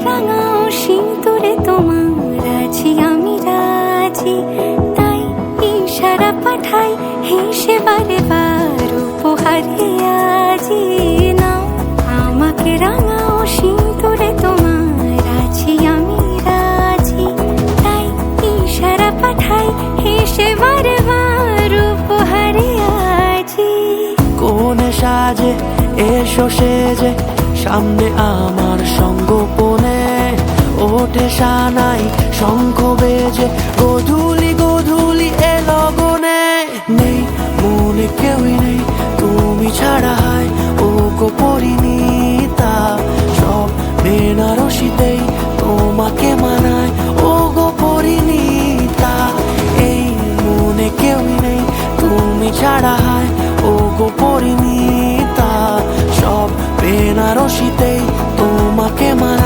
রাঙাও সিঁদুরে তোমার আছি আমি রাজি, তাই ইশারা পাঠাই হেসে বারে বার উপহারে আজি। নাও আমাকে রাঙাও সিঁদুরে তোমার আছি আমি রাজি, তাই ইশারা পাঠাই হেসে বারে বার উপহারে আজি। কোনে সাজে এসো সেজে সামনে আমার সঙ্গোপনে, ওঠে সানাই শঙ্খ বেজে গধূলি গধূলি এ লগনে। নেই মনে কেউই নেই তুমি ছাড়া, হায় ও গো পরিণীতা, সব বেনারসিতেই তোমাকে মানায় ও গো পরিণীতা। এই মনে কেউই নেই তুমি ছাড়া, হায় ও গো পরিণীতা, সব বেনারসিতেই তোমাকে মানায়।